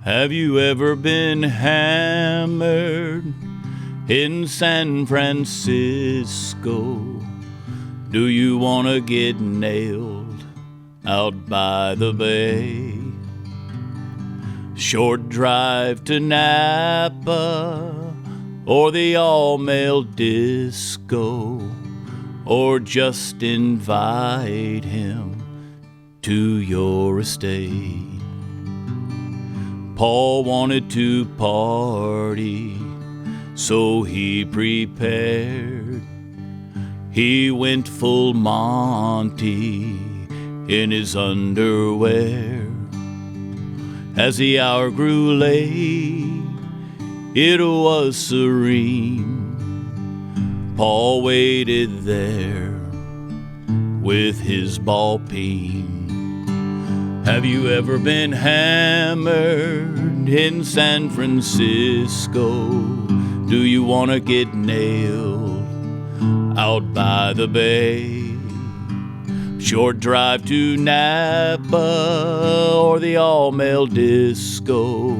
Have you ever been hammered in San Francisco? Do you want to get nailed out by the bay? Short drive to Napa or the all-male disco, or just invite him to your estate. Paul wanted to party, so he prepared. He went full Monty in his underwear. As the hour grew late, it was serene. Paul waited there with his ball peen. Have you ever been hammered in San Francisco? Do you want to get nailed out by the bay? Short drive to Napa or the all-male disco,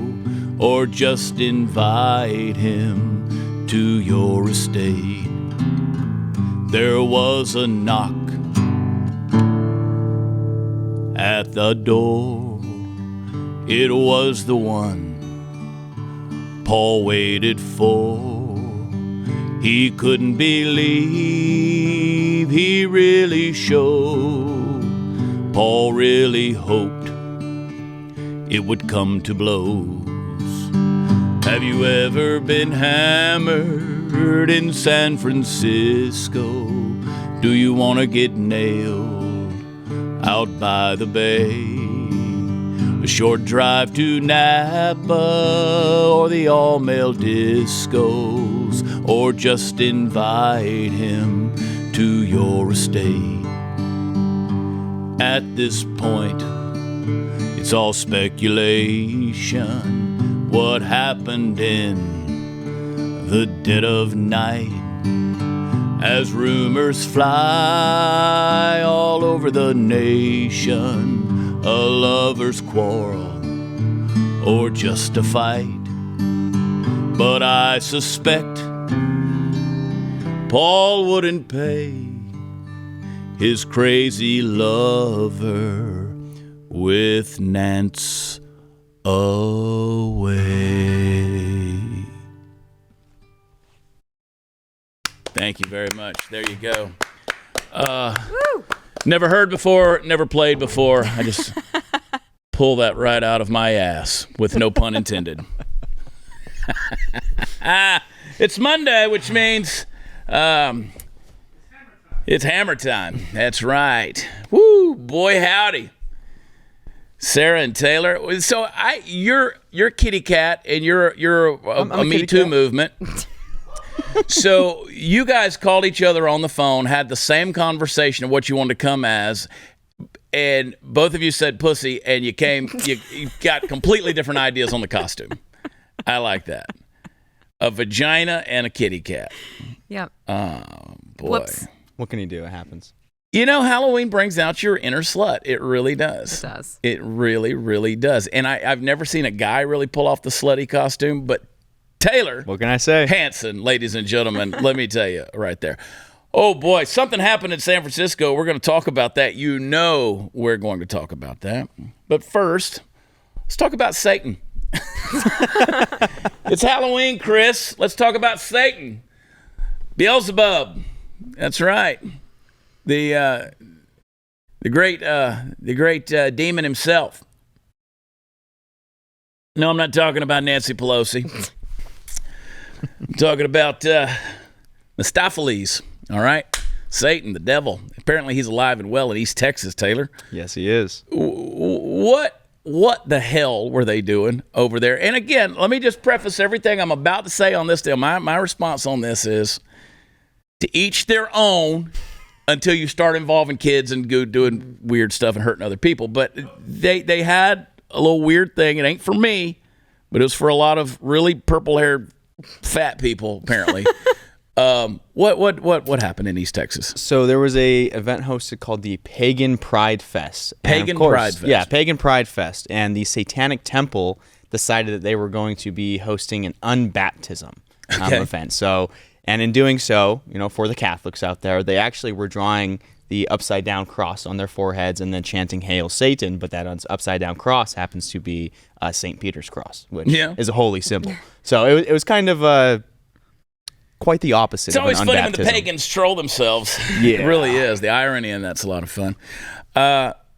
or just invite him to your estate. There was a knock at the door. It was the one Paul waited for. He couldn't believe he really showed. Paul really hoped it would come to blows. Have you ever been hammered in San Francisco? Do you want to get nailed out by the bay? A short drive to Napa or the all-male discos, or just invite him to your estate. At this point, it's all speculation. What happened in the dead of night? As rumors fly all over the nation, a lover's quarrel or just a fight. But I suspect Paul wouldn't pay his crazy lover with Nance away. Thank you very much. There you go. Never heard before, never played before. I just pull that right out of my ass, with no pun intended. It's Monday, which means it's hammer time. That's right. Woo, boy howdy. Sarah and Taylor. So you're kitty cat, and you're a Me Too movement. So you guys called each other on the phone, had the same conversation of what you wanted to come as, and both of you said pussy, and you got completely different ideas on the costume. I like that. A vagina and a kitty cat. Yep. Oh, boy. Whoops. What can you do? It happens. You know, Halloween brings out your inner slut. It really does. It does. It really, really does. And I've never seen a guy really pull off the slutty costume, but Tayler. What can I say? Hansen, ladies and gentlemen, let me tell you right there. Oh, boy, something happened in San Francisco. We're going to talk about that. You know we're going to talk about that. But first, let's talk about Satan. It's Halloween, Chris. Let's talk about Satan. Beelzebub. That's right. The great demon himself. No, I'm not talking about Nancy Pelosi. I'm talking about Mephistopheles. All right, Satan, the devil. Apparently, he's alive and well in East Texas. Taylor. Yes, he is. What the hell were they doing over there? And again, let me just preface everything I'm about to say on this deal. My response on this is to each their own until you start involving kids and go doing weird stuff and hurting other people. But they had a little weird thing. It ain't for me, but it was for a lot of really purple-haired fat people, apparently. What happened in East Texas? So there was a event hosted called the Pagan Pride Fest. Pagan Pride Fest. Yeah, Pagan Pride Fest. And the Satanic Temple decided that they were going to be hosting an unbaptism event. So, and in doing so, for the Catholics out there, they actually were drawing the upside down cross on their foreheads and then chanting "Hail Satan," but that upside down cross happens to be St. Peter's cross, which is a holy symbol. So it was kind of quite the opposite. It's always funny when the pagans troll themselves. Yeah. It really is. The irony in that's a lot of fun.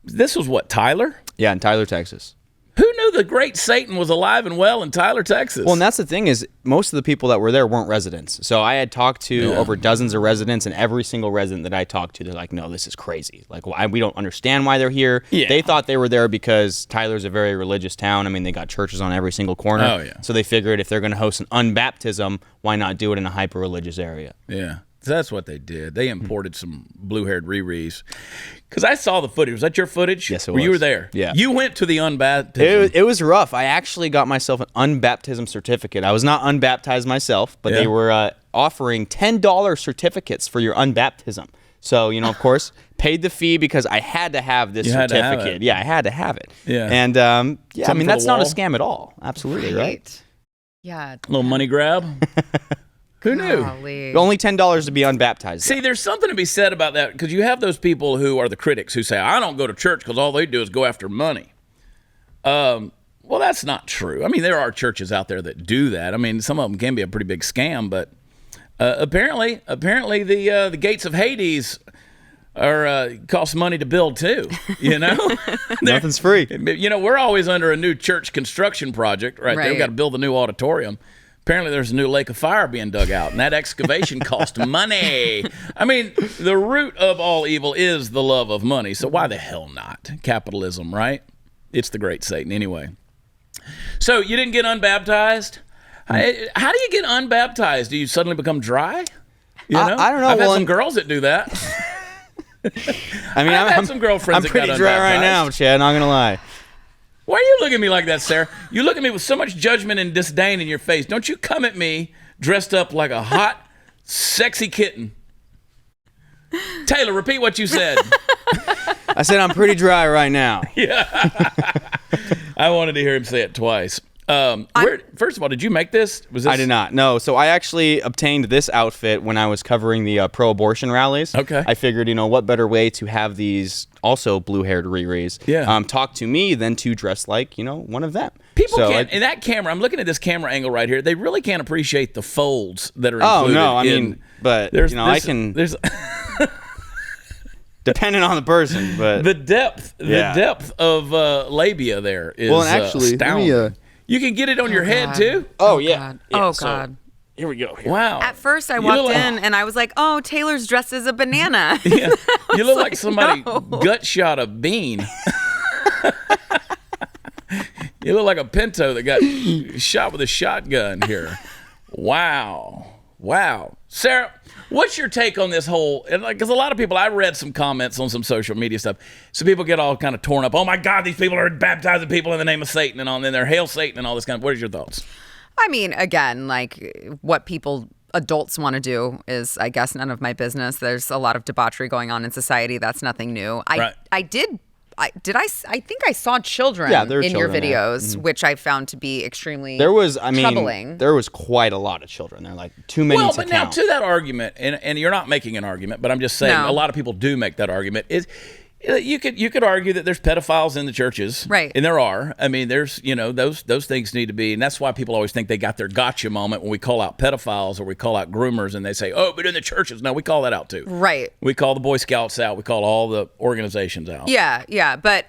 This was what, Tyler? Yeah, in Tyler, Texas. Who knew the great Satan was alive and well in Tyler, Texas? Well, and that's the thing is most of the people that were there weren't residents. So I had talked to over dozens of residents, and every single resident that I talked to, they're like, no, this is crazy. Like, we don't understand why they're here. Yeah. They thought they were there because Tyler's a very religious town. I mean, they got churches on every single corner. Oh, yeah. So they figured if they're going to host an unbaptism, why not do it in a hyper-religious area? Yeah. So that's what they did. They imported some blue-haired Riri's. Because I saw the footage. Was that your footage? Yes, it was. Where you were there? Yeah. You went to the unbaptism. It was rough. I actually got myself an unbaptism certificate. I was not unbaptized myself, but they were offering $10 certificates for your unbaptism. So, of course, paid the fee because I had to have this certificate. Yeah, I had to have it. Yeah. And, I mean, that's not a wall? scam at all. Absolutely, right? Yeah. A little money grab. Who knew? Golly. Only $10 to be unbaptized. See, there's something to be said about that because you have those people who are the critics who say, I don't go to church because all they do is go after money. Well, that's not true. I mean, there are churches out there that do that. I mean, some of them can be a pretty big scam, but apparently the gates of Hades are cost money to build too. Nothing's free. We're always under a new church construction project right there. We've got to build a new auditorium. Apparently, there's a new lake of fire being dug out, and that excavation cost money. I mean, the root of all evil is the love of money, so why the hell not? Capitalism, right? It's the great Satan anyway. So you didn't get unbaptized? How do you get unbaptized? Do you suddenly become dry? I don't know. I've had some girls that do that. I mean, I've had some girlfriends I'm pretty dry right now, Chad, not going to lie. Why are you looking at me like that, Sarah? You look at me with so much judgment and disdain in your face. Don't you come at me dressed up like a hot, sexy kitten. Taylor, repeat what you said. I said I'm pretty dry right now. Yeah. I wanted to hear him say it twice. First of all, did you make this? I did not. No. So I actually obtained this outfit when I was covering the pro-abortion rallies. Okay. I figured, what better way to have these also blue-haired Riri's talk to me than to dress like, one of them. People can't, in that camera, I'm looking at this camera angle right here, they really can't appreciate the folds that are included. Oh, no. I mean, but, I can... There's... Depending on the person, but... The depth of labia there is astounding. You can get it on your head, too? Oh, yeah. God. God. Here we go. Wow. At first, I walked in, and I was like, oh, Taylor's dressed as a banana. Yeah. You look like somebody gut shot a bean. You look like a pinto that got shot with a shotgun here. Wow. Sarah, what's your take on this whole, because a lot of people, I read some comments on some social media stuff, so people get all kind of torn up. Oh my God, these people are baptizing people in the name of Satan and then they're hail Satan and all this kind of, what are your thoughts? I mean, again, what adults want to do is, I guess, none of my business. There's a lot of debauchery going on in society. That's nothing new. I think I saw children in your videos, which I found to be extremely troubling. There was quite a lot of children. There are like too many to count. Well, but now to that argument, and you're not making an argument, but I'm just saying a lot of people do make that argument, is you could argue that there's pedophiles in the churches. Right. And there are. I mean, there's, those things need to be, and that's why people always think they got their gotcha moment when we call out pedophiles or we call out groomers and they say, oh, but in the churches. No, we call that out too. Right. We call the Boy Scouts out. We call all the organizations out. Yeah. But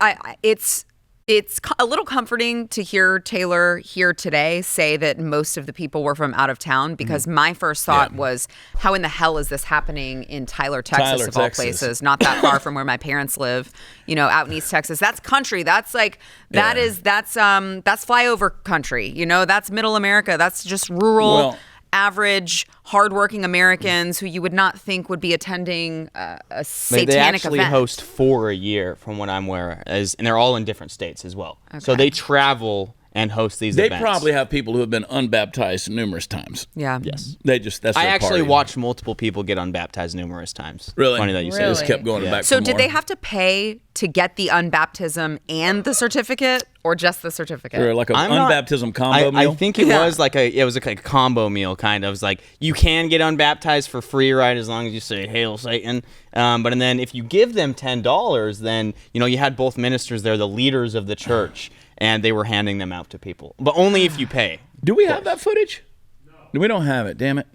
it's a little comforting to hear Taylor here today say that most of the people were from out of town, because my first thought was, how in the hell is this happening in Tyler, Texas, of all places, not that far from where my parents live, out in East Texas. That's country. That's that's flyover country. That's middle America. That's just rural, average, hardworking Americans who you would not think would be attending a satanic event. They actually host 4 a year, from what I'm aware, and they're all in different states as well. Okay. So they travel and host these They events. probably have people who have been unbaptized numerous times. Yeah. Yes. That's their I actually party. watched multiple people get unbaptized numerous times. Really? Funny that you say They Really? just kept going back So for did more. they have to pay to get the unbaptism and the certificate, or just the certificate? Or like an I'm not- unbaptism combo meal? I think it was like a combo meal kind of. It was like you can get unbaptized for free, right? As long as you say "Hail Satan." But and then if you give them $10, then you had both ministers there, the leaders of the church, and they were handing them out to people. But only if you pay. Do we have that footage? No. We don't have it, damn it.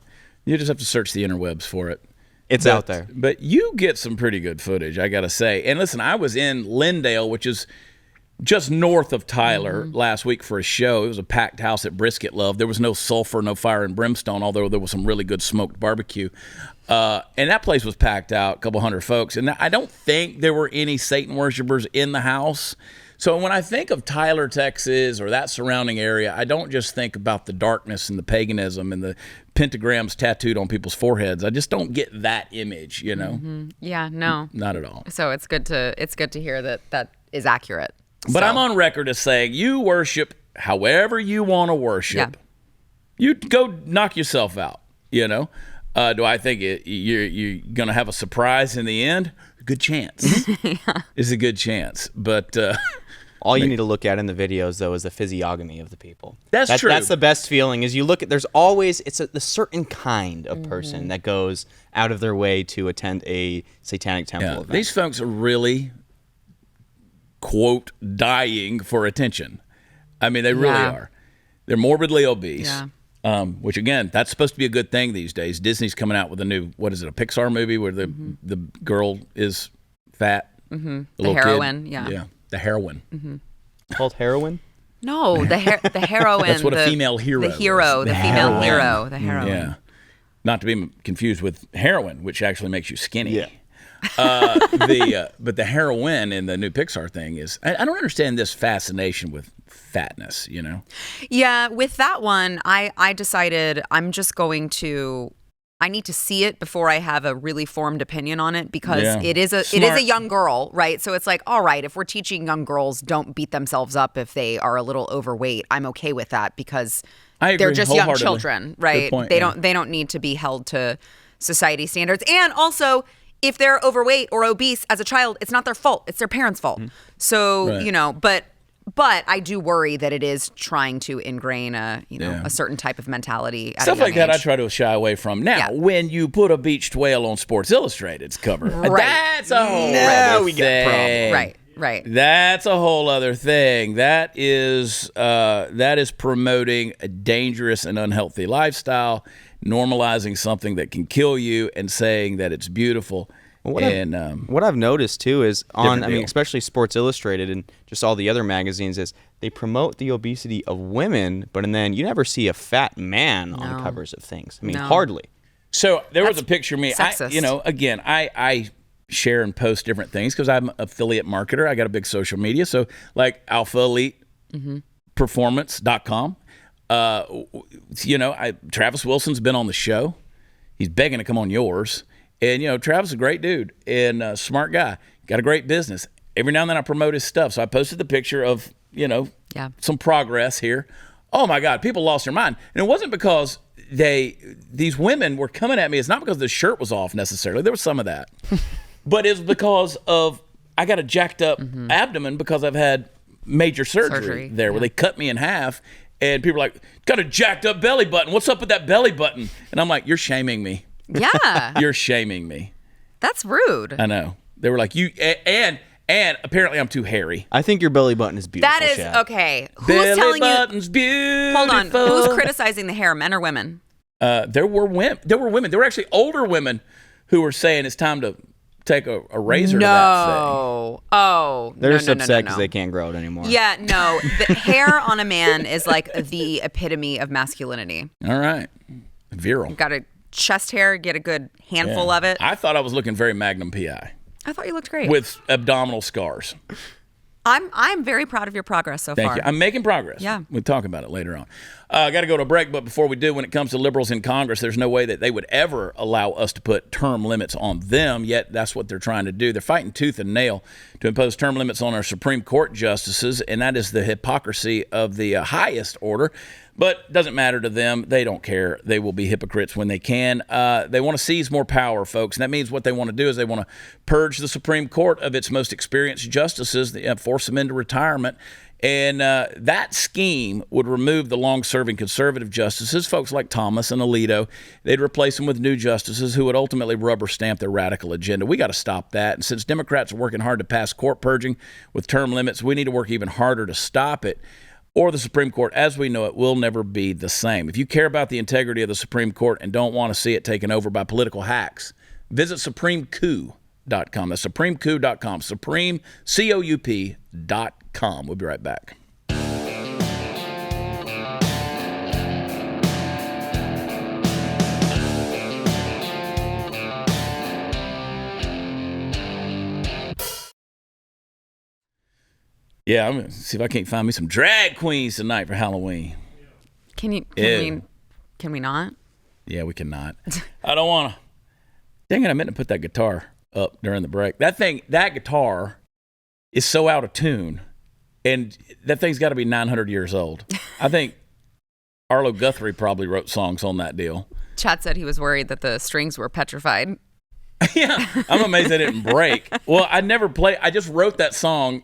You just have to search the interwebs for it. It's out there. But you get some pretty good footage, I got to say. And listen, I was in Lindale, which is just north of Tyler, last week for a show. It was a packed house at Brisket Love. There was no sulfur, no fire and brimstone, although there was some really good smoked barbecue. And that place was packed out, a couple hundred folks. And I don't think there were any Satan worshipers in the house. So when I think of Tyler, Texas, or that surrounding area, I don't just think about the darkness and the paganism and the pentagrams tattooed on people's foreheads. I just don't get that image, Yeah, no. Not at all. So it's good to hear that is accurate. But So- I'm on record as saying you worship however you want to worship. Yeah. You go knock yourself out, Do I think you're going to have a surprise in the end? Good chance. It's a good chance. But All you need to look at in the videos, though, is the physiognomy of the people. That's true. That's the best feeling. Is you look at. There's always the certain kind of person that goes out of their way to attend a satanic temple event. these folks are really, quote, dying for attention. I mean, they really Yeah. are. They're morbidly obese. Yeah. Which again, that's supposed to be a good thing these days. Disney's coming out with a new, what is it, a Pixar movie where the girl is fat, the little kid. heroine, yeah. The heroine. Called heroin. No, the heroine. That's what a female hero The hero, is. the The female heroine. hero, the heroine. Yeah, not to be confused with heroin, which actually makes you skinny. Yeah. But the heroine in the new Pixar thing is, I don't understand this fascination with fatness. Yeah, with that one, I decided I'm just going to. I need to see it before I have a really formed opinion on it, because Yeah. it is Smart. a young girl, right? So it's like, all right, if we're teaching young girls don't beat themselves up if they are a little overweight, I'm okay with that, because I agree they're just young wholeheartedly. children, right? Good point, they yeah. don't need to be held to society standards. And also, if they're overweight or obese as a child, it's not their fault. It's their parents' fault. So, Right. but I do worry that it is trying to ingrain a certain type of mentality at Stuff a young like that I age. try to shy away from. Now, Yeah. when you put a beached whale on Sports Illustrated's cover, Right. that's a whole Now other we got a problem. thing. Right. That's a whole other thing. That is promoting a dangerous and unhealthy lifestyle, normalizing something that can kill you, and saying that it's beautiful. What And I've noticed too is Different deal. especially Sports Illustrated and just all the other magazines, is they promote the obesity of women, but then you never see a fat man on the No. covers of things. I mean, No. hardly. so there was That's a picture of me. sexist. I share and post different things because I'm an affiliate marketer. I got a big social media. So like Alpha Elite Performance.com. Travis Wilson's been on the show. He's begging to come on yours. And, Travis is a great dude and a smart guy. Got a great business. Every now and then I promote his stuff. So I posted the picture of, Yeah. some progress here. Oh, my God. People lost their mind. And it wasn't because these women were coming at me. It's not because the shirt was off necessarily. There was some of that. But it's because of I got a jacked up abdomen because I've had major surgery there where they cut me in half. And people are like, got a jacked up belly button. What's up with that belly button? And I'm like, you're shaming me. Yeah. You're shaming me. That's rude. I know. They were like, you, and apparently I'm too hairy. I think your belly button is beautiful. That is Chad. okay. Who's Belly telling you? button's beautiful. Hold on. Who's criticizing the hair, men or women? There were women. There were actually older women who were saying it's time to take a razor to that thing. Oh. They're no, just no, upset no, because no. they can't grow it anymore. Yeah, no. The hair on a man is like the epitome of masculinity. All right. Virile. Got a chest hair, get a good handful of it. I thought I was looking very Magnum PI I thought you looked great. with abdominal scars. I'm very proud of your progress so Thank far. you. I'm making progress. Yeah. We'll talk about it later on. I got to go to a break, but before we do, when it comes to liberals in Congress, there's no way that they would ever allow us to put term limits on them, yet that's what they're trying to do. They're fighting tooth and nail to impose term limits on our Supreme Court justices, and that is the hypocrisy of the highest order. But it doesn't matter to them. They don't care. They will be hypocrites when they can. They want to seize more power, folks. And that means what they want to do is they want to purge the Supreme Court of its most experienced justices, force them into retirement. And that scheme would remove the long-serving conservative justices, folks like Thomas and Alito. They'd replace them with new justices who would ultimately rubber stamp their radical agenda. We got to stop that. And since Democrats are working hard to pass court purging with term limits, we need to work even harder to stop it, or the Supreme Court, as we know it, will never be the same. If you care about the integrity of the Supreme Court and don't want to see it taken over by political hacks, visit supremecoup.com. That's supremecoup.com. supremecoup.com. We'll be right back. Yeah, I'm going to see if I can't find me some drag queens tonight for Halloween. Can we not? Yeah, we cannot. I don't want to. Dang it, I meant to put that guitar up during the break. That guitar is so out of tune, and that thing's got to be 900 years old. I think Arlo Guthrie probably wrote songs on that deal. Chad said he was worried that the strings were petrified. Yeah, I'm amazed they didn't break. Well, I just wrote that song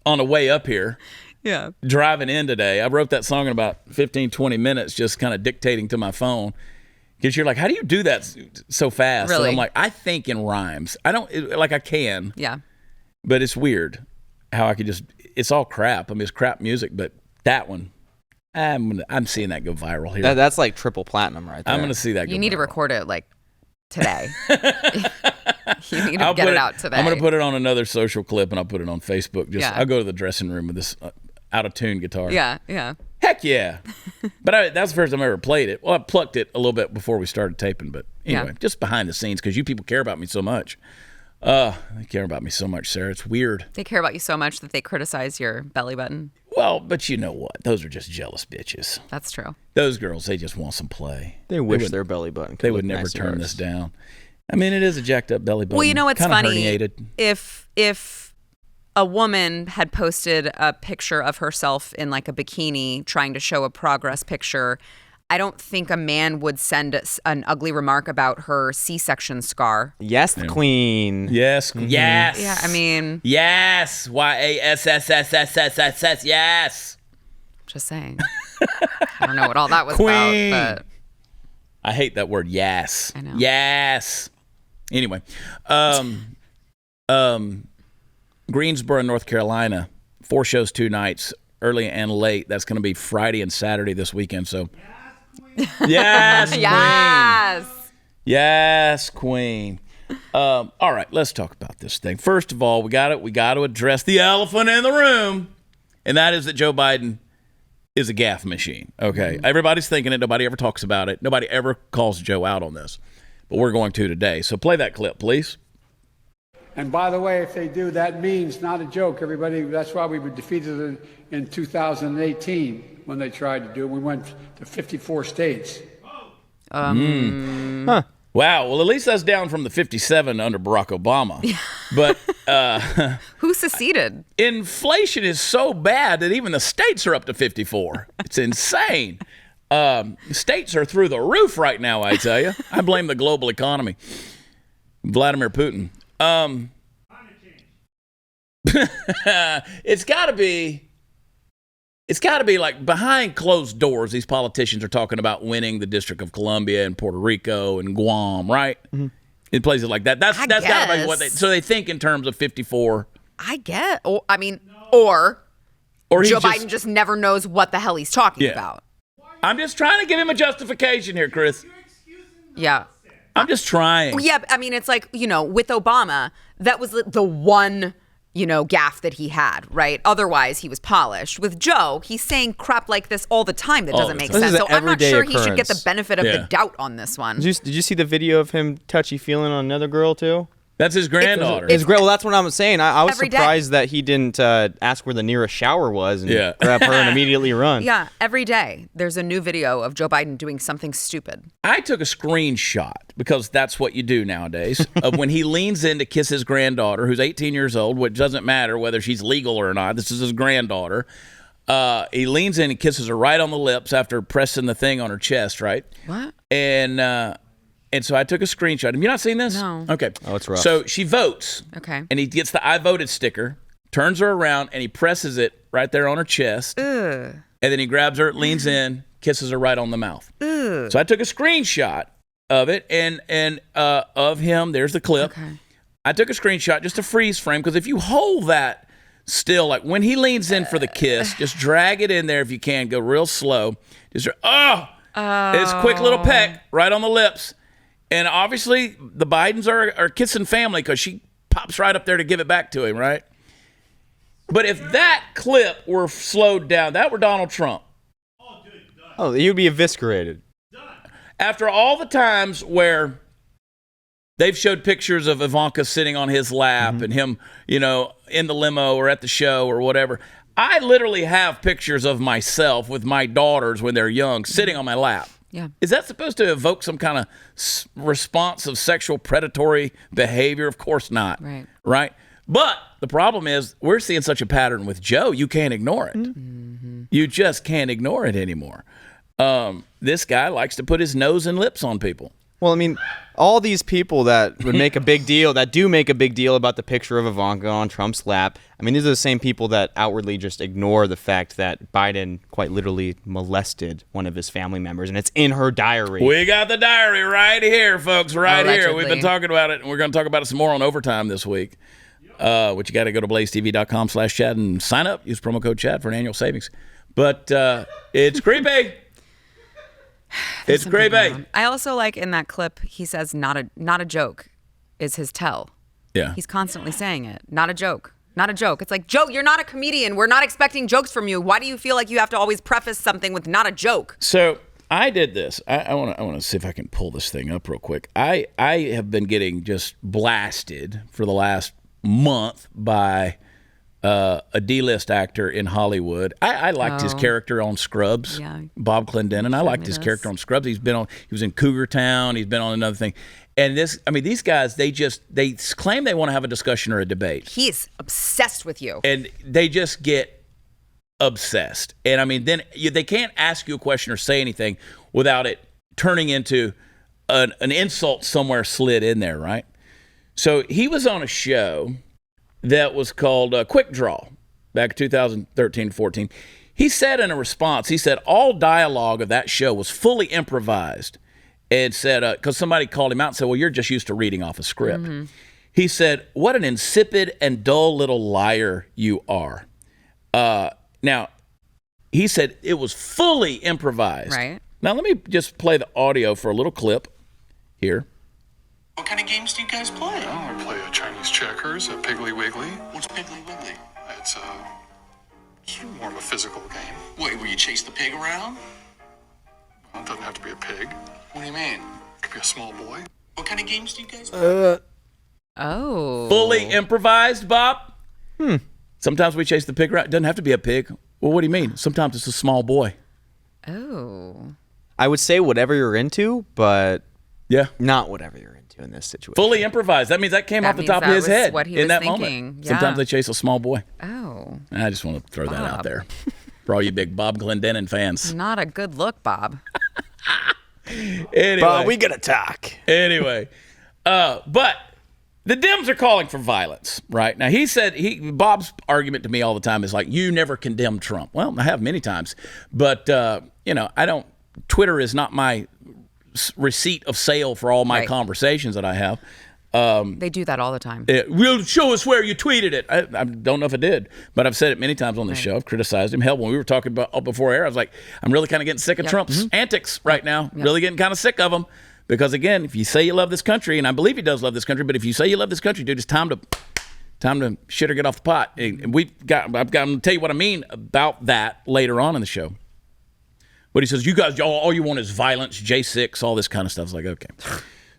on the way up here. Yeah. Driving in today. I wrote that song in about 15, 20 minutes, just kind of dictating to my phone. Because you're like, how do you do that so fast? Really? And I'm like, I think in rhymes. I can. Yeah. But it's weird how I could it's all crap. I mean, it's crap music, but that one, I'm seeing that go viral here. That's like triple platinum right there. I'm going to see that go You need to viral. record it like today. You need to get it out today. I'm going to put it on another social clip and I'll put it on Facebook. I'll go to the dressing room with this out of tune guitar. Yeah, yeah. Heck yeah. But that's the first time I ever played it. Well, I plucked it a little bit before we started taping, but anyway, just behind the scenes because you people care about me so much. They care about me so much, Sarah. It's weird. They care about you so much that they criticize your belly button. Well, but you know what? Those are just jealous bitches. That's true. Those girls, they just want some play. They wish their belly button could They would look never nice turn yours. this down. I mean, it is a jacked up belly button. Well, you know what's Kinda funny? herniated. If a woman had posted a picture of herself in like a bikini trying to show a progress picture, I don't think a man would send an ugly remark about her C-section scar. Yes, the queen. Yes. Mm-hmm. Yes. Yeah, I mean, Yes. YASSSSSSS. Yes. just saying. I don't know what all that was Queen. about, but I hate that word. Yes. I know. Yes. Anyway, Greensboro, North Carolina, 4 shows, 2 nights, early and late. That's going to be Friday and Saturday this weekend. So, yes, Queen. yes. Yes, Queen. All right, let's talk about this thing. First of all, we got to address the elephant in the room, and that is that Joe Biden is a gaffe machine. Okay, everybody's thinking it. Nobody ever talks about it. Nobody ever calls Joe out on this, but we're going to today. So play that clip, please. And by the way, if they do, that means, not a joke, everybody, that's why we were defeated in 2018 when they tried to do it. We went to 54 states. Wow. Well, at least that's down from the 57 under Barack Obama. But Who seceded? inflation is so bad that even the states are up to 54. It's insane. States are through the roof right now, I tell you. I blame the global economy. Vladimir Putin. It's got to be like behind closed doors. These politicians are talking about winning the District of Columbia and Puerto Rico and Guam, right? Mm-hmm. In places like that. That's got to be what they think in terms of 54. I get. Or Or Joe Biden just never knows what the hell he's talking about. I'm just trying to give him a justification here, Chris. Yeah. I'm just trying. Yeah, I mean, it's like, with Obama, that was the one, gaffe that he had, right? Otherwise, he was polished. With Joe, he's saying crap like this all the time that doesn't make sense. So I'm not sure he should get the benefit of the doubt on this one. Did you see the video of him touchy-feeling on another girl, too? That's his granddaughter. Well, that's what I'm saying. I was Every surprised that he didn't ask where the nearest shower was and grab her and immediately run. Yeah, every day there's a new video of Joe Biden doing something stupid. I took a screenshot because that's what you do nowadays of when he leans in to kiss his granddaughter, who's 18 years old, which doesn't matter whether she's legal or not. This is his granddaughter. He leans in and kisses her right on the lips after pressing the thing on her chest, right? What? And so I took a screenshot. Have you not seen this? No. Okay. Oh, it's rough. So she votes. Okay. And he gets the I voted sticker, turns her around, and he presses it right there on her chest. Ugh. And then he grabs her, leans in, kisses her right on the mouth. Ugh. So I took a screenshot of it and of him. There's the clip. Okay. I took a screenshot just to freeze frame because if you hold that still, like when he leans in for the kiss, just drag it in there if you can. Go real slow. Just it's a quick little peck right on the lips. And obviously, the Bidens are kissing family because she pops right up there to give it back to him, right? But if that clip were slowed down, that were Donald Trump. Oh, you'd be eviscerated. After all the times where they've showed pictures of Ivanka sitting on his lap and him, in the limo or at the show or whatever, I literally have pictures of myself with my daughters when they're young sitting on my lap. Yeah. Is that supposed to evoke some kind of response of sexual predatory behavior? Of course not. Right? But the problem is we're seeing such a pattern with Joe, you can't ignore it. Mm-hmm. You just can't ignore it anymore. This guy likes to put his nose and lips on people. Well, I mean, all these people that would make a big deal, that do make a big deal about the picture of Ivanka on Trump's lap, I mean, these are the same people that outwardly just ignore the fact that Biden quite literally molested one of his family members, and it's in her diary. We got the diary right here, folks, right Allegedly. here. We've been talking about it, and we're going to talk about it some more on Overtime this week, which you got to go to blazetv.com/Chad and sign up. Use promo code Chad for an annual savings. But it's creepy. It's creepy. I also like in that clip, he says, not a joke is his tell. Yeah. He's constantly saying it. Not a joke. Not a joke. It's like, Joe, you're not a comedian. We're not expecting jokes from you. Why do you feel like you have to always preface something with not a joke? So I did this. I want to see if I can pull this thing up real quick. I have been getting just blasted for the last month by a D-list actor in Hollywood. I liked his character on Scrubs, Bob Clendenin. I liked his character on Scrubs. He was in Cougar Town. He's been on another thing. And these guys, they claim they want to have a discussion or a debate. He's obsessed with you. And they just get obsessed. And I mean, then they can't ask you a question or say anything without it turning into an insult somewhere slid in there, right? So he was on a show that was called Quick Draw back in 2013-14. He said in a response, all dialogue of that show was fully improvised. And said, because somebody called him out and said, well, you're just used to reading off a script. Mm-hmm. He said, what an insipid and dull little liar you are. Now, he said it was fully improvised. Right. Now, let me just play the audio for a little clip here. What kind of games do you guys play? Well, we play a Chinese checkers, a Piggly Wiggly. What's Piggly Wiggly? It's more of a physical game. Wait, where you chase the pig around? Well, it doesn't have to be a pig. What do you mean? It could be a small boy. What kind of games do you guys play? Oh. Fully improvised, Bob? Sometimes we chase the pig around. It doesn't have to be a pig. Well, what do you mean? Sometimes it's a small boy. Oh. I would say whatever you're into, but not whatever you're into in this situation. Fully improvised. That means that came off the top of his head what he in was that thinking. moment. Yeah. Sometimes they chase a small boy. Oh. I just want to throw that out there for all you big Bob Clendenin fans. Not a good look, Bob. Anyway, Bob, we gotta talk. Anyway, but the Dems are calling for violence, right? Now, Bob's argument to me all the time is like, you never condemn Trump. Well, I have many times, but Twitter is not my receipt of sale for all my conversations that I have. They do that all the time. Will show us where you tweeted it. I don't know if I did, but I've said it many times on this show. I've criticized him. Hell, when we were talking about before air, I was like, I'm really kind of getting sick of Trump's antics right now. Really getting kind of sick of them. Because again, if you say you love this country, and I believe he does love this country, but if you say you love this country, dude, it's time to shit or get off the pot. And I'm going to tell you what I mean about that later on in the show. But he says, you guys, all you want is violence, J6, all this kind of stuff. It's like, okay.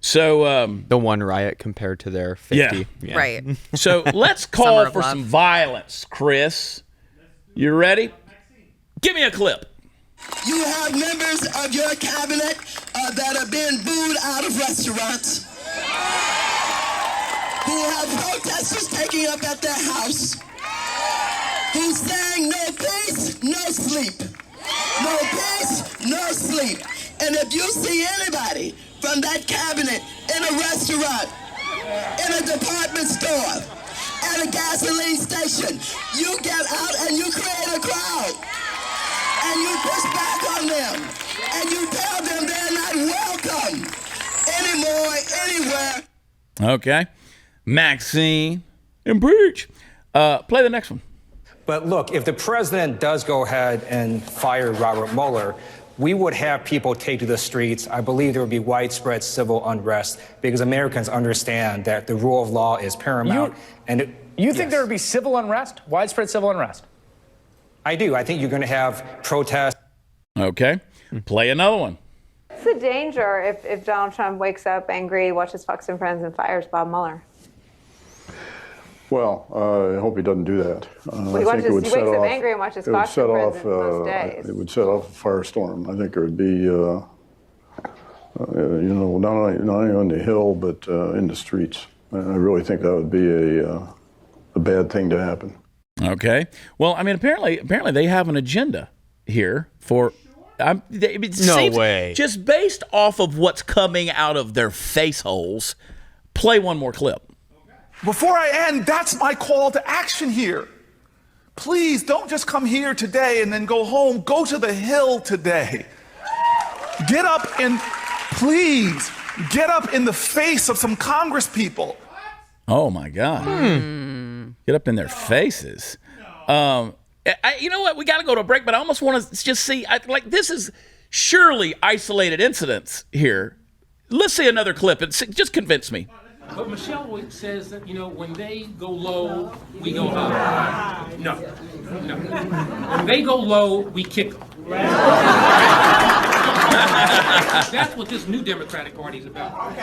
So The one riot compared to their 50. Yeah. Right. So let's Summer call of for love. some violence, Chris. You ready? Give me a clip. You have members of your cabinet that have been booed out of restaurants, who have protesters taking up at their house, who's saying no peace, no sleep. No peace, no sleep. And if you see anybody from that cabinet in a restaurant, in a department store, at a gasoline station, you get out and you create a crowd. And you push back on them. And you tell them they're not welcome anymore, anywhere. Okay. Maxine. Impeach. Play the next one. But look, if the president does go ahead and fire Robert Mueller, we would have people take to the streets. I believe there would be widespread civil unrest because Americans understand that the rule of law is paramount. You think there would be civil unrest, widespread civil unrest? I do. I think you're going to have protests. Okay. Play another one. What's the danger if Donald Trump wakes up angry, watches Fox and Friends, and fires Bob Mueller? Well, I hope he doesn't do that. He wakes up angry and watches Fox and Friends most days. It would set off a firestorm. I think there would be, not only on the Hill, but in the streets. I really think that would be a bad thing to happen. Okay. Well, I mean, apparently they have an agenda here for. No way. Just based off of what's coming out of their face holes, play one more clip. Before I end, that's my call to action here. Please don't just come here today and then go home. Go to the Hill today. Get up and please get up in the face of some Congress people. Oh my God. Get up in their faces. You know what? We got to go to a break, but I almost want to just see, this is surely isolated incidents here. Let's see another clip. Just convince me. But Michelle says that, when they go low, we go high. No. When they go low, we kick them. That's what this new Democratic Party is about.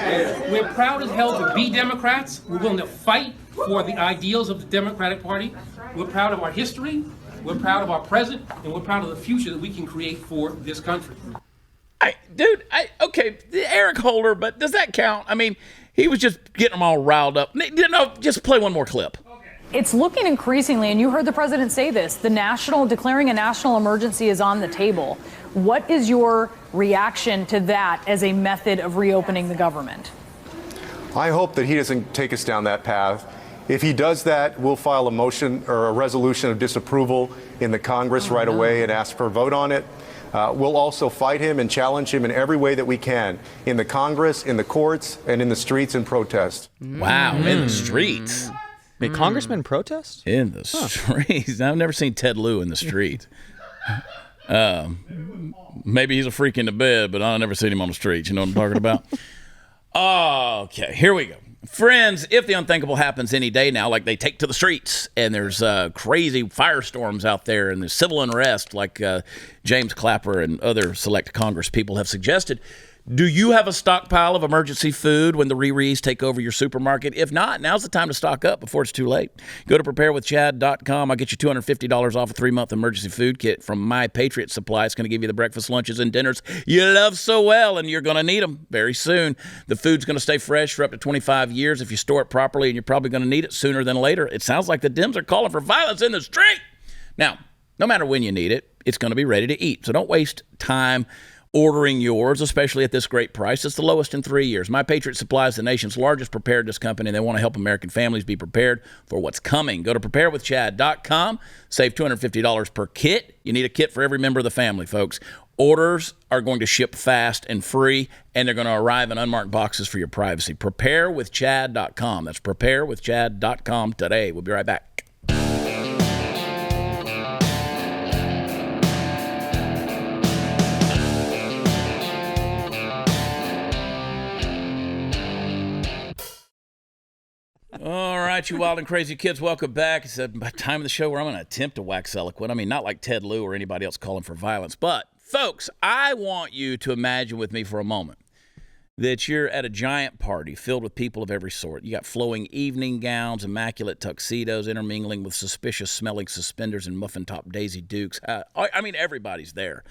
We're proud as hell to be Democrats. We're willing to fight for the ideals of the Democratic Party. We're proud of our history. We're proud of our present. And we're proud of the future that we can create for this country. Okay, Eric Holder, but does that count? I mean, he was just getting them all riled up. No, just play one more clip. It's looking increasingly, and you heard the president say this, declaring a national emergency is on the table. What is your reaction to that as a method of reopening the government? I hope that he doesn't take us down that path. If he does that, we'll file a motion or a resolution of disapproval in the Congress right away and ask for a vote on it. We'll also fight him and challenge him in every way that we can, in the Congress, in the courts, and in the streets and protest. Wow, in the streets. May congressmen protest? In the streets. I've never seen Ted Lieu in the street. Maybe he's a freak in the bed, but I've never seen him on the streets. You know what I'm talking about? Okay, here we go. Friends, if the unthinkable happens any day now, like they take to the streets and there's crazy firestorms out there and there's civil unrest like James Clapper and other select Congress people have suggested, do you have a stockpile of emergency food when the Riris take over your supermarket? If not, now's the time to stock up before it's too late. Go to preparewithchad.com. I'll get you $250 off a 3-month emergency food kit from My Patriot Supply. It's going to give you the breakfast, lunches, and dinners you love so well, and you're going to need them very soon. The food's going to stay fresh for up to 25 years if you store it properly, and you're probably going to need it sooner than later. It sounds like the Dems are calling for violence in the street. Now, no matter when you need it, it's going to be ready to eat. So don't waste time ordering yours, especially at this great price. It's the lowest in 3 years. My Patriot Supply is the nation's largest preparedness company, and they want to help American families be prepared for what's coming. Go to preparewithchad.com. Save $250 per kit. You need a kit for every member of the family, folks. Orders are going to ship fast and free, and they're going to arrive in unmarked boxes for your privacy. Preparewithchad.com. That's preparewithchad.com today. We'll be right back. All right, you wild and crazy kids, welcome back. It's a time of the show where I'm going to attempt to wax eloquent. I mean, not like Ted Lieu or anybody else calling for violence. But, folks, I want you to imagine with me for a moment that you're at a giant party filled with people of every sort. You got flowing evening gowns, immaculate tuxedos intermingling with suspicious-smelling suspenders and muffin-top Daisy Dukes. I mean, everybody's there.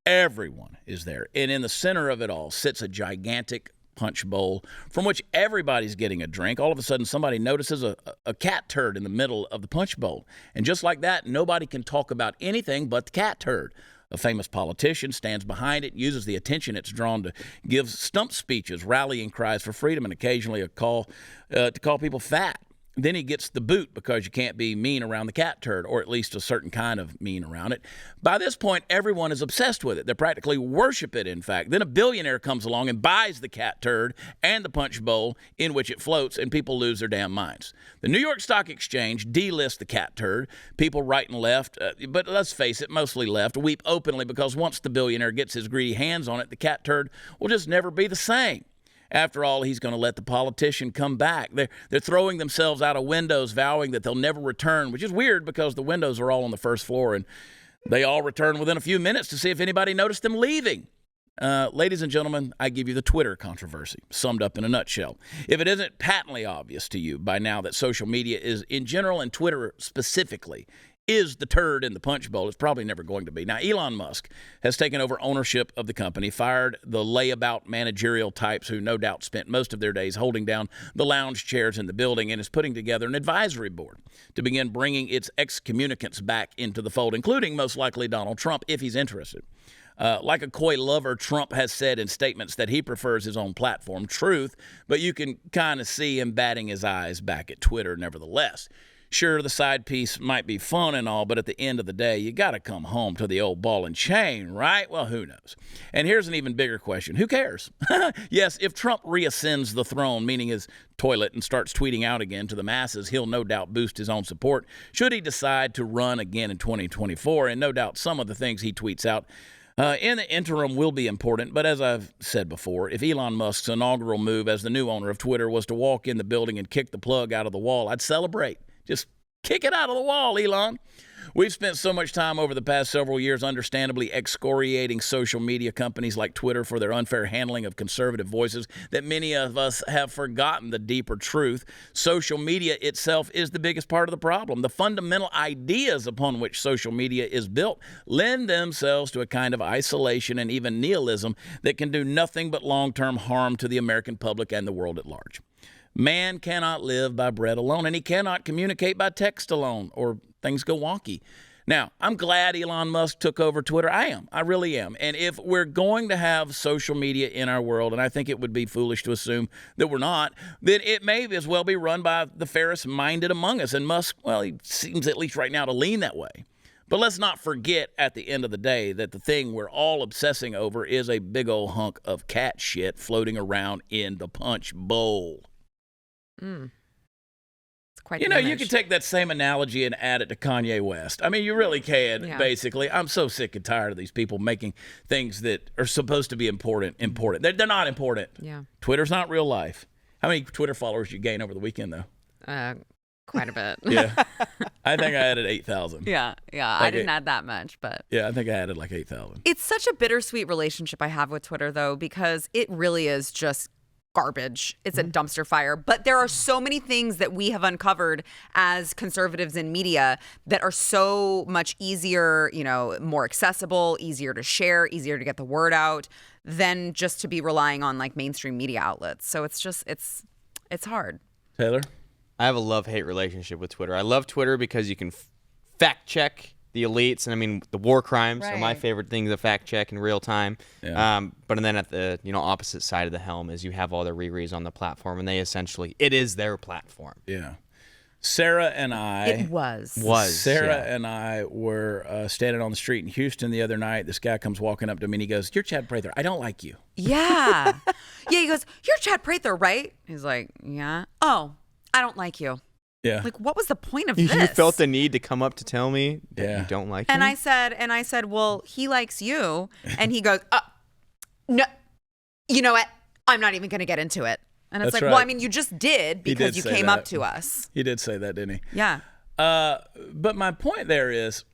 Everyone is there. And in the center of it all sits a gigantic punch bowl from which everybody's getting a drink. All of a sudden, somebody notices a cat turd in the middle of the punch bowl. And just like that, nobody can talk about anything but the cat turd. A famous politician stands behind it, uses the attention it's drawn to give stump speeches, rallying cries for freedom, and occasionally a call to call people fat. Then he gets the boot because you can't be mean around the cat turd, or at least a certain kind of mean around it. By this point, everyone is obsessed with it. They practically worship it, in fact. Then a billionaire comes along and buys the cat turd and the punch bowl in which it floats, and people lose their damn minds. The New York Stock Exchange delists the cat turd. People right and left, but let's face it, mostly left, weep openly because once the billionaire gets his greedy hands on it, the cat turd will just never be the same. After all, he's going to let the politician come back. They're throwing themselves out of windows, vowing that they'll never return, which is weird because the windows are all on the first floor, and they all return within a few minutes to see if anybody noticed them leaving. Ladies and gentlemen, I give you the Twitter controversy, summed up in a nutshell. If it isn't patently obvious to you by now that social media is, in general, and Twitter specifically, is the turd in the punch bowl, it's probably never going to be. Now, Elon Musk has taken over ownership of the company, fired the layabout managerial types who no doubt spent most of their days holding down the lounge chairs in the building, and is putting together an advisory board to begin bringing its excommunicants back into the fold, including most likely Donald Trump, if he's interested. Like a coy lover, Trump has said in statements that he prefers his own platform, Truth, but you can kind of see him batting his eyes back at Twitter nevertheless. Sure, the side piece might be fun and all, but at the end of the day, you got to come home to the old ball and chain, right? Well, who knows? And here's an even bigger question. Who cares? Yes, if Trump reascends the throne, meaning his toilet, and starts tweeting out again to the masses, he'll no doubt boost his own support should he decide to run again in 2024. And no doubt some of the things he tweets out in the interim will be important, but as I've said before, if Elon Musk's inaugural move as the new owner of Twitter was to walk in the building and kick the plug out of the wall, I'd celebrate. Just kick it out of the wall, Elon. We've spent so much time over the past several years understandably excoriating social media companies like Twitter for their unfair handling of conservative voices that many of us have forgotten the deeper truth. Social media itself is the biggest part of the problem. The fundamental ideas upon which social media is built lend themselves to a kind of isolation and even nihilism that can do nothing but long-term harm to the American public and the world at large. Man cannot live by bread alone, and he cannot communicate by text alone, or things go wonky. Now, I'm glad Elon Musk took over Twitter. I am. I really am. And if we're going to have social media in our world, and I think it would be foolish to assume that we're not, then it may as well be run by the fairest-minded among us. And Musk, well, he seems at least right now to lean that way. But let's not forget at the end of the day that the thing we're all obsessing over is a big old hunk of cat shit floating around in the punch bowl. It's quite you can take that same analogy and add it to Kanye West. I mean, you really can, basically. I'm so sick and tired of these people making things that are supposed to be important. They're not important. Yeah. Twitter's not real life. How many Twitter followers did you gain over the weekend, though? Quite a bit. Yeah. I think I added 8,000. Yeah. I didn't add that much, but. Yeah, I think I added like 8,000. It's such a bittersweet relationship I have with Twitter, though, because it really is just garbage. It's a dumpster fire. But there are so many things that we have uncovered as conservatives in media that are so much easier, more accessible, easier to share, easier to get the word out than just to be relying on like mainstream media outlets. So it's just, it's hard. Taylor? I have a love-hate relationship with Twitter. I love Twitter because you can fact check the elites, and I mean the war crimes are my favorite thing to fact check in real time. Yeah. But then at the opposite side of the helm is you have all the rereads on the platform, and it is their platform. Yeah. Sarah and I and I were standing on the street in Houston the other night. This guy comes walking up to me and he goes, "You're Chad Prather. I don't like you." Yeah. He goes, "You're Chad Prather, right?" He's like, "Yeah." "Oh, I don't like you." Yeah. Like, what was the point of this? You felt the need to come up to tell me that you don't like me? And I said, "Well, he likes you." And he goes, "No, you know what? I'm not even going to get into it." And it's well, I mean, you just did because you came up to us. He did say that, didn't he? Yeah. But my point there is,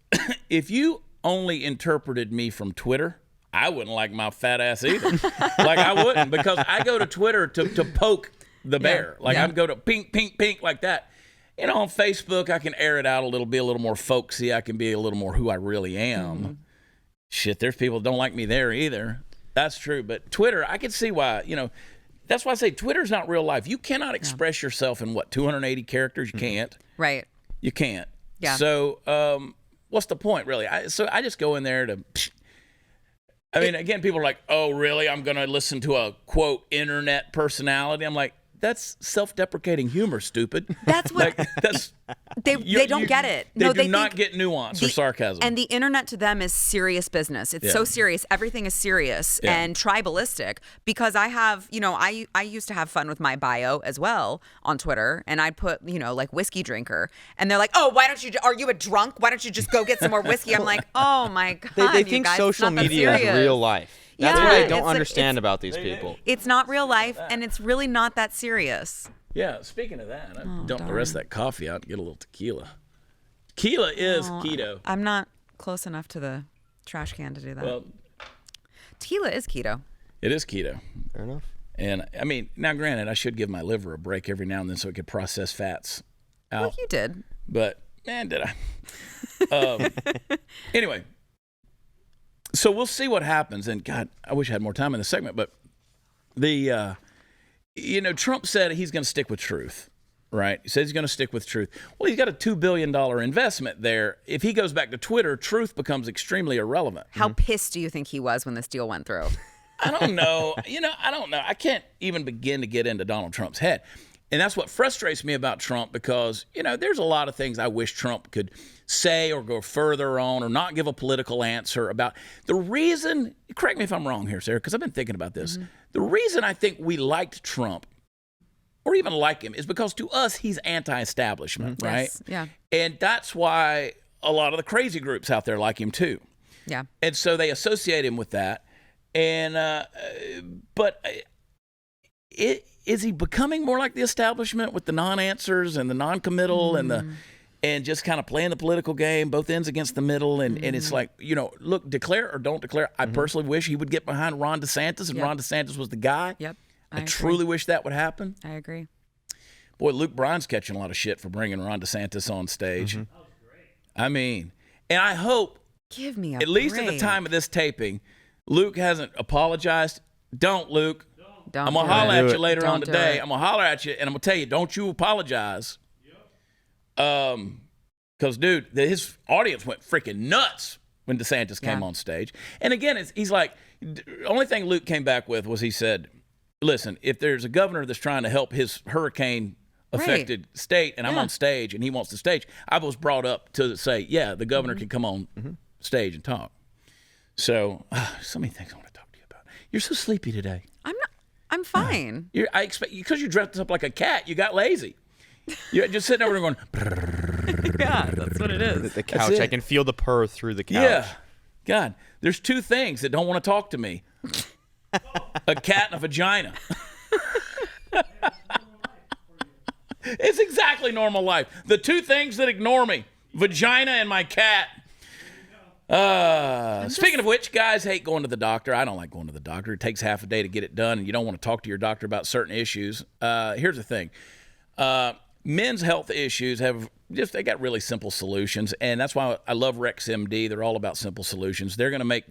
if you only interpreted me from Twitter, I wouldn't like my fat ass either. Like, I wouldn't, because I go to Twitter to poke the bear. Like, I go to pink, pink, pink like that. You know, on Facebook, I can air it out a little, be a little more folksy. I can be a little more who I really am. Shit, there's people that don't like me there either. That's true. But Twitter, I can see why, you know, that's why I say Twitter's not real life. You cannot express yourself in, 280 characters? You can't. Right. You can't. Yeah. So what's the point, really? So I just go in there to... I mean, again, people are like, oh, really? I'm going to listen to a, quote, internet personality? I'm like, that's self-deprecating humor, stupid. That's what... They don't get it. They do not get nuance or sarcasm. And the internet to them is serious business. It's so serious. Everything is serious and tribalistic, because I have, you know, I used to have fun with my bio as well on Twitter, and I'd put, you know, like whiskey drinker, and they're like, oh, are you a drunk? Why don't you just go get some more whiskey? I'm like, oh my God, They think guys, social media is real life. That's what I don't understand about these people. It's not real life, and it's really not that serious. Yeah, speaking of that, I dumped the rest of that coffee out and get a little tequila. Tequila is keto. I'm not close enough to the trash can to do that. Well, tequila is keto. It is keto. Fair enough. And, I mean, now granted, I should give my liver a break every now and then so it could process fats out. Well, you did. But, man, did I. Anyway, so we'll see what happens. And, God, I wish I had more time in this segment. But you know, Trump said he's going to stick with truth, right? He says he's going to stick with truth. Well, he's got a $2 billion investment there. If he goes back to Twitter, truth becomes extremely irrelevant. How pissed do you think he was when this deal went through? I don't know. I don't know. I can't even begin to get into Donald Trump's head. And that's what frustrates me about Trump, because, you know, there's a lot of things I wish Trump could say or go further on or not give a political answer about. The reason, correct me if I'm wrong here, Sarah, because I've been thinking about this. The reason I think we liked Trump, or even like him, is because to us, he's anti-establishment, right? Yes. Yeah. And that's why a lot of the crazy groups out there like him too. Yeah. And so they associate him with that. And, but is he becoming more like the establishment with the non-answers and the non-committal and just kind of playing the political game, both ends against the middle? And it's like, you know, look, declare or don't declare. I personally wish he would get behind Ron DeSantis, and Ron DeSantis was the guy. Yep. I truly wish that would happen. I agree. Boy, Luke Bryan's catching a lot of shit for bringing Ron DeSantis on stage. That was great. I mean, and I hope, give me a at least at the time of this taping, Luke hasn't apologized. Don't, Luke. Don't I'm going to holler at you later Don't on do today. it. I'm going to holler at you, and I'm going to tell you, don't you apologize. Because, dude, his audience went freaking nuts when DeSantis came on stage. And again, he's like, the only thing Luke came back with was he said, listen, if there's a governor that's trying to help his hurricane-affected state, and I'm on stage, and he wants to stage, I was brought up to say, yeah, the governor can come on stage and talk. So, so many things I want to talk to you about. You're so sleepy today. I'm not. I'm fine. I expect, because you dressed up like a cat, you got lazy. You're just sitting over there going, yeah, that's what it is. The couch, I can feel the purr through the couch. Yeah. God, there's two things that don't want to talk to me. A cat and a vagina. It's exactly normal life. The two things that ignore me, vagina and my cat. Speaking of which, guys hate going to the doctor. I don't like going to the doctor. It takes half a day to get it done, and you don't want to talk to your doctor about certain issues. Here's the thing. Men's health issues they got really simple solutions, and that's why I love Rex MD. They're all about simple solutions. They're going to make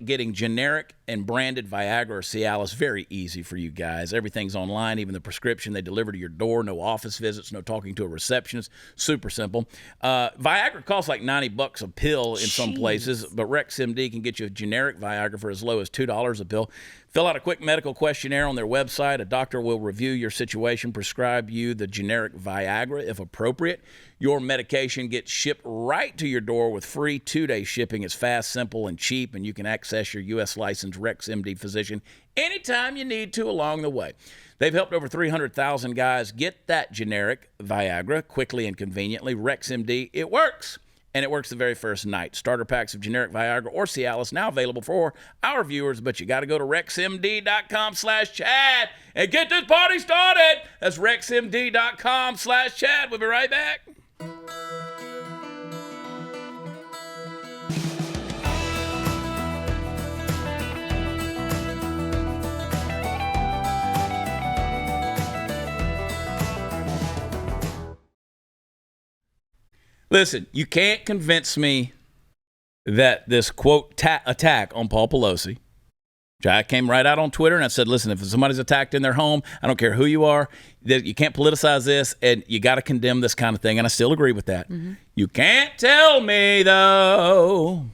getting generic and branded Viagra or Cialis very easy for you guys. Everything's online, even the prescription they deliver to your door. No office visits, no talking to a receptionist. Super simple. Viagra costs like $90 a pill in some places, but Rex MD can get you a generic Viagra for as low as $2 a pill. Fill out a quick medical questionnaire on their website. A doctor will review your situation, prescribe you the generic Viagra if appropriate. Your medication gets shipped right to your door with free 2-day shipping. It's fast, simple, and cheap, and you can access your U.S. licensed Rex MD physician anytime you need to along the way. They've helped over 300,000 guys get that generic Viagra quickly and conveniently. Rex MD, it works. And it works the very first night. Starter packs of generic Viagra or Cialis now available for our viewers, but you got to go to rexmd.com/Chad and get this party started. That's rexmd.com/Chad. We'll be right back. Listen, you can't convince me that this, quote, attack on Paul Pelosi, which I came right out on Twitter and I said, listen, if somebody's attacked in their home, I don't care who you are, you can't politicize this, and you got to condemn this kind of thing, and I still agree with that. Mm-hmm. You can't tell me, though,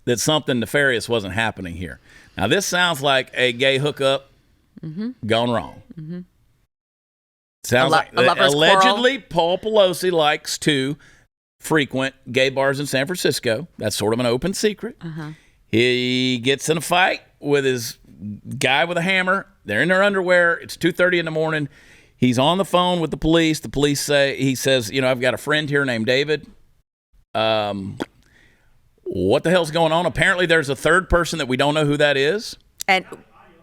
that something nefarious wasn't happening here. Now, this sounds like a gay hookup gone wrong. Mm-hmm. Sounds like allegedly Paul Pelosi likes to frequent gay bars in San Francisco. That's sort of an open secret. He gets in a fight with his guy with a hammer. They're in their underwear. It's 2:30 in the morning. He's on the phone with the police. The police he says, I've got a friend here named David. What the hell's going on? Apparently there's a third person that we don't know who that is. And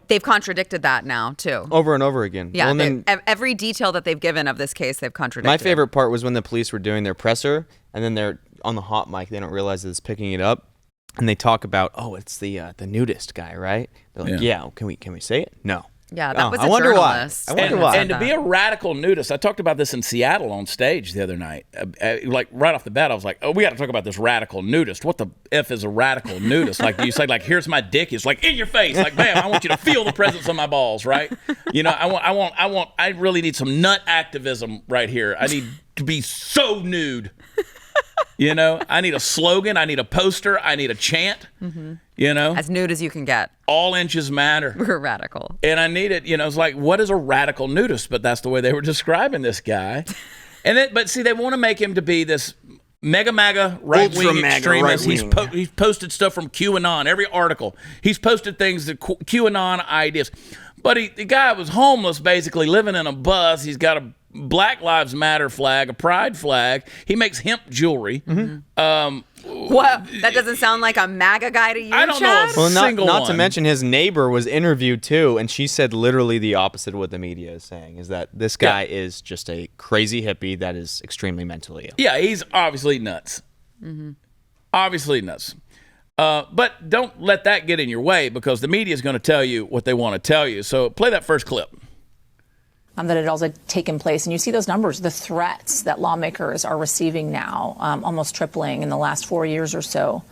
they've contradicted that now, too. Over and over again. Yeah, every detail that they've given of this case, they've contradicted. My favorite part was when the police were doing their presser, and then they're on the hot mic. They don't realize that it's picking it up. And they talk about, it's the nudist guy, right? They're like, yeah, can we say it? No. Yeah, that was a journalist. I wonder why. And to be a radical nudist, I talked about this in Seattle on stage the other night. Like right off the bat, I was like, we got to talk about this radical nudist. What the F is a radical nudist? Like you say, like, here's my dick. It's like in your face. Like, bam, I want you to feel the presence of my balls, right? I really need some nut activism right here. I need to be so nude. I need a slogan. I need a poster. I need a chant. As nude as you can get. All inches matter. We're radical. And I need it. It's like, what is a radical nudist? But that's the way they were describing this guy. But see, they want to make him to be this mega right-wing extremist. He's posted stuff from QAnon. Every article. He's posted things that QAnon ideas. But the guy was homeless, basically living in a bus. He's got a Black Lives Matter flag, a pride flag. He makes hemp jewelry. What? That doesn't sound like a MAGA guy to you, I don't Chad? know. Not to mention his neighbor was interviewed too, and she said literally the opposite of what the media is saying, is that this guy is just a crazy hippie that is extremely mentally ill. Yeah, he's obviously nuts. Obviously nuts. But don't let that get in your way, because the media is going to tell you what they want to tell you. So play that first clip. That it also taken place. And you see those numbers, the threats that lawmakers are receiving now, almost tripling in the last 4 years or so.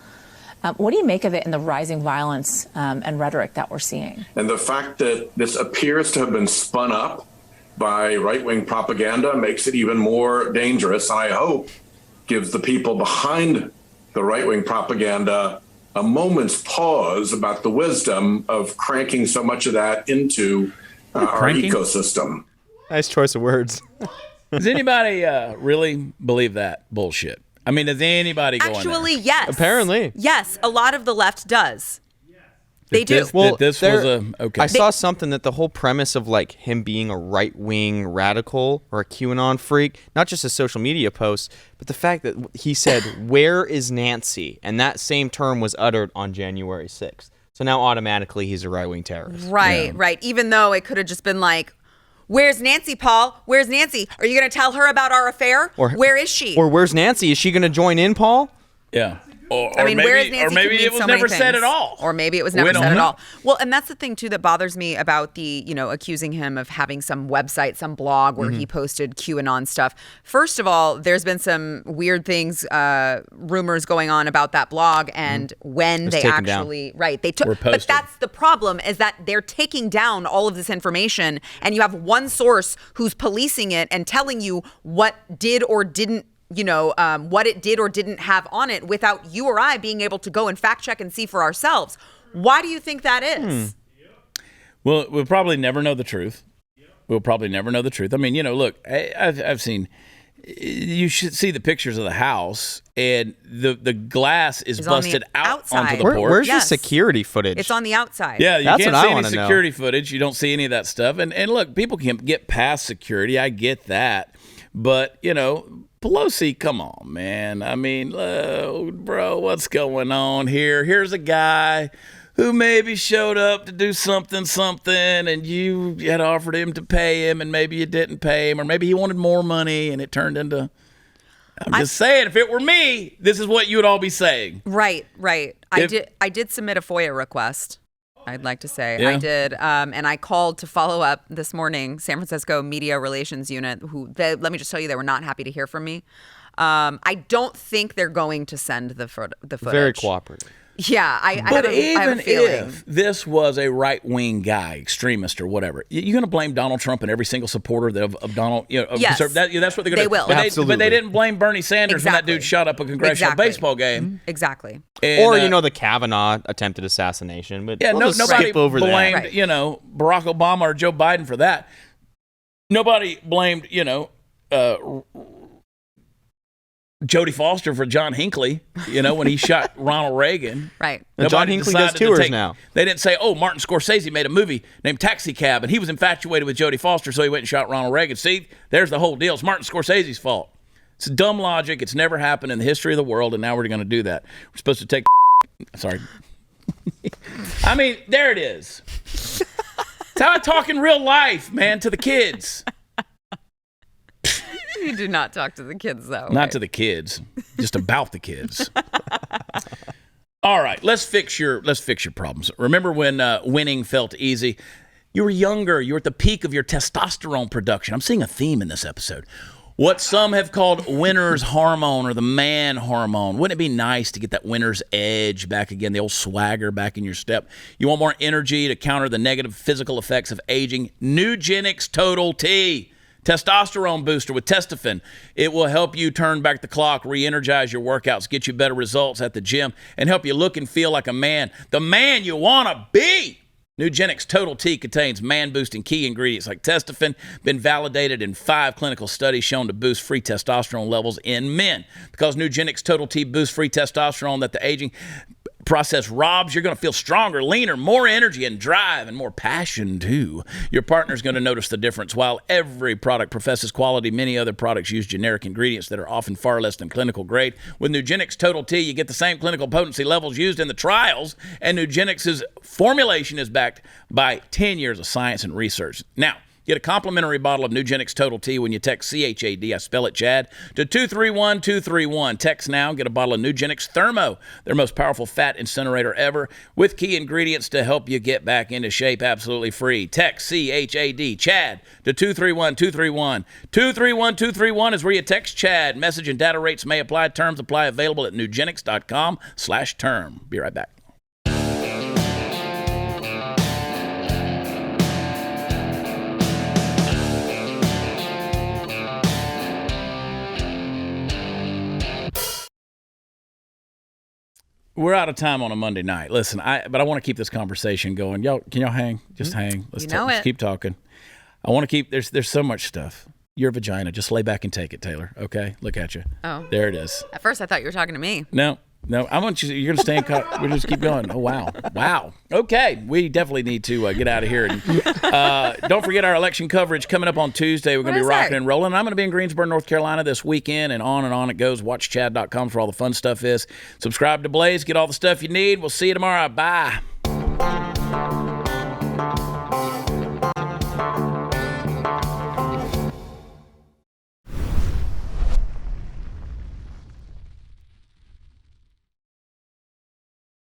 What do you make of it in the rising violence and rhetoric that we're seeing? And the fact that this appears to have been spun up by right-wing propaganda makes it even more dangerous, and I hope gives the people behind the right-wing propaganda a moment's pause about the wisdom of cranking so much of that into our ecosystem. Nice choice of words. Does anybody really believe that bullshit? I mean, does anybody go in there? Actually, yes. Apparently. Yes, a lot of the left does. They do. Okay. I saw something that the whole premise of like him being a right-wing radical or a QAnon freak, not just a social media post, but the fact that he said, "Where is Nancy?" And that same term was uttered on January 6th. So now automatically he's a right-wing terrorist. Right. Even though it could have just been like, where's Nancy, Paul? Where's Nancy? Are you going to tell her about our affair? Where is she? Or where's Nancy? Is she going to join in, Paul? Yeah. Where is Nancy? Or maybe it was never said at all. Or maybe it was never said at all. Well, and that's the thing, too, that bothers me about the, accusing him of having some website, some blog where he posted QAnon stuff. First of all, there's been some weird things, rumors going on about that blog and when they actually, they took, but that's the problem, is that they're taking down all of this information, and you have one source who's policing it and telling you what did or didn't what it did or didn't have on it without you or I being able to go and fact check and see for ourselves. Why do you think that is? Well, we'll probably never know the truth. I mean, look, I've seen, you should see the pictures of the house, and the glass is busted out onto the porch. Where's the security footage? It's on the outside. Yeah, you can't see any security footage. You don't see any of that stuff. And look, people can get past security. I get that. But, Pelosi, come on, man. I mean, bro, what's going on here? Here's a guy who maybe showed up to do something, and you had offered him to pay him, and maybe you didn't pay him, or maybe he wanted more money, and it turned into... I'm just saying, if it were me, this is what you would all be saying. Right. I did submit a FOIA request. I'd like to say I did, and I called to follow up this morning. San Francisco Media Relations Unit, let me just tell you, they were not happy to hear from me. I don't think they're going to send the footage. Very cooperative. Yeah, I But have a feeling. if this was a right-wing guy, extremist or whatever, you're going to blame Donald Trump and every single supporter of Donald. Yes. That's what they're going to do. They will. But they didn't blame Bernie Sanders when that dude shot up a congressional baseball game. Exactly. And, or, the Kavanaugh attempted assassination. But yeah, we'll nobody skip over blamed, that. Barack Obama or Joe Biden for that. Nobody blamed, Jodie Foster for John Hinckley, when he shot Ronald Reagan. Right. John Hinckley does tours now. They didn't say, Martin Scorsese made a movie named Taxi Cab, and he was infatuated with Jodie Foster, so he went and shot Ronald Reagan. See, there's the whole deal. It's Martin Scorsese's fault. It's dumb logic. It's never happened in the history of the world, and now we're going to do that. We're supposed to take sorry. I mean, there it is. It's how I talk in real life, man, to the kids. You do not talk to the kids, though. Not to the kids, just about the kids. All right, let's fix your problems. Remember when winning felt easy? You were younger. You were at the peak of your testosterone production. I'm seeing a theme in this episode. What some have called winner's hormone or the man hormone. Wouldn't it be nice to get that winner's edge back again, the old swagger back in your step? You want more energy to counter the negative physical effects of aging? Nugenix Total T. Testosterone booster with testofen. It will help you turn back the clock, re-energize your workouts, get you better results at the gym, and help you look and feel like a man. The man you want to be. Nugenix Total T contains man-boosting key ingredients like testofen, been validated in 5 clinical studies shown to boost free testosterone levels in men. Because Nugenix Total T boosts free testosterone that the aging process robs, you're going to feel stronger, leaner, more energy and drive, and more passion too. Your partner's going to notice the difference. While every product professes quality, many other products use generic ingredients that are often far less than clinical grade. With Nugenix Total T, you get the same clinical potency levels used in the trials, and Nugenix's formulation is backed by 10 years of science and research. Now, get a complimentary bottle of Nugenix Total T when you text CHAD, I spell it Chad, to 231-231. Text now, get a bottle of Nugenix Thermo, their most powerful fat incinerator ever, with key ingredients to help you get back into shape absolutely free. Text CHAD, Chad, to 231-231. 231-231 is where you text Chad. Message and data rates may apply. Terms apply. Available at nugenix.com/term. Be right back. We're out of time on a Monday night. Listen, but I want to keep this conversation going. Can y'all hang? Just hang. Let's keep talking. I want to keep. There's so much stuff. Your vagina. Just lay back and take it, Taylor. Okay, look at you. Oh, there it is. At first, I thought you were talking to me. No. I want you. You're gonna stay in. We'll just keep going. Oh wow. Okay, we definitely need to get out of here. And don't forget our election coverage coming up on Tuesday. We're gonna be rocking and rolling. I'm gonna be in Greensboro, North Carolina this weekend, and on it goes. Watch Chad.com for all the fun stuff is. Subscribe to Blaze. Get all the stuff you need. We'll see you tomorrow. Bye.